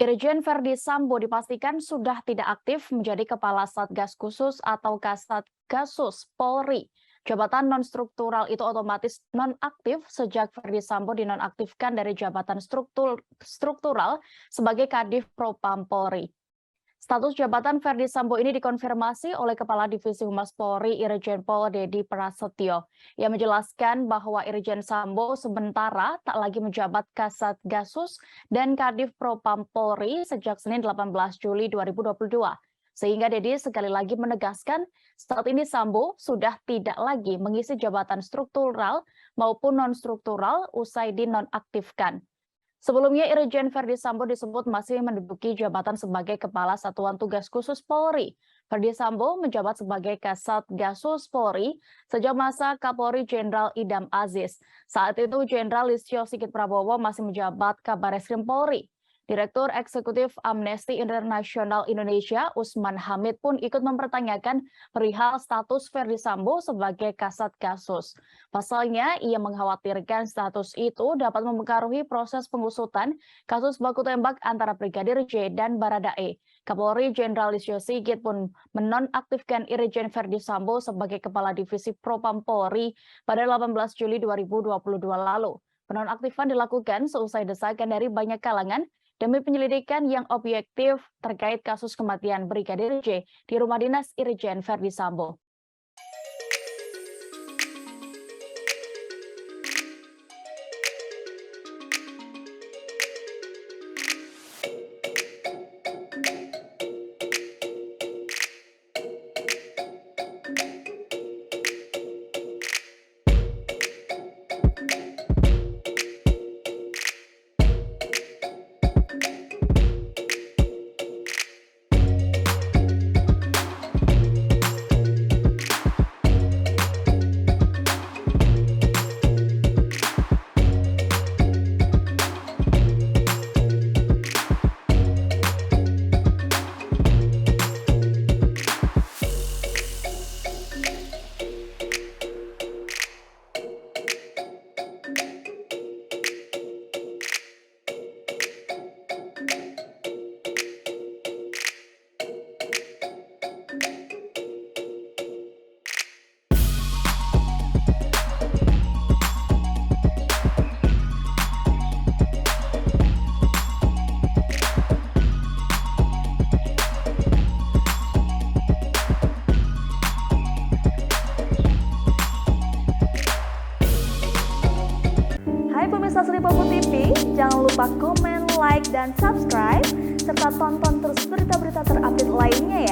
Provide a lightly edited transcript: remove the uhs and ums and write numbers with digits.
Irjen Verdi Sambo dipastikan sudah tidak aktif menjadi Kepala Satgas Khusus atau Kasatgasus Polri. Jabatan non-struktural itu otomatis nonaktif sejak Verdi Sambo dinonaktifkan dari jabatan struktural sebagai Kadif Propam Polri. Status jabatan Verdi Sambo ini dikonfirmasi oleh Kepala Divisi Humas Polri Irjen Pol Dedi Prasetyo. Ia menjelaskan bahwa Irjen Sambo sementara tak lagi menjabat Kasatgasus dan Kadif Propam Polri sejak Senin 18 Juli 2022. Sehingga Dedi sekali lagi menegaskan saat ini Sambo sudah tidak lagi mengisi jabatan struktural maupun non-struktural usai dinonaktifkan. Sebelumnya, Irjen Verdi Sambo disebut masih menduduki jabatan sebagai Kepala Satuan Tugas Khusus Polri. Verdi Sambo menjabat sebagai Kasatgasus Polri sejak masa Kapolri Jenderal Idam Aziz. Saat itu, Jenderal Listio Sigit Prabowo masih menjabat Kabareskrim Polri. Direktur Eksekutif Amnesty International Indonesia, Usman Hamid pun ikut mempertanyakan perihal status Verdi Sambo sebagai Kasatgasus. Pasalnya, ia mengkhawatirkan status itu dapat mempengaruhi proses pengusutan kasus baku tembak antara Brigadir J dan Baradae. Kapolri Jenderal Listio Sigit pun menonaktifkan Irjen Verdi Sambo sebagai Kepala Divisi Propam Polri pada 18 Juli 2022 lalu. Penonaktifan dilakukan seusai desakan dari banyak kalangan demi penyelidikan yang objektif terkait kasus kematian Brigadir J di rumah dinas Irjen Verdi Sambo. Hai pemirsa Sri Popo TV, jangan lupa komen, like, dan subscribe, serta tonton terus berita-berita terupdate lainnya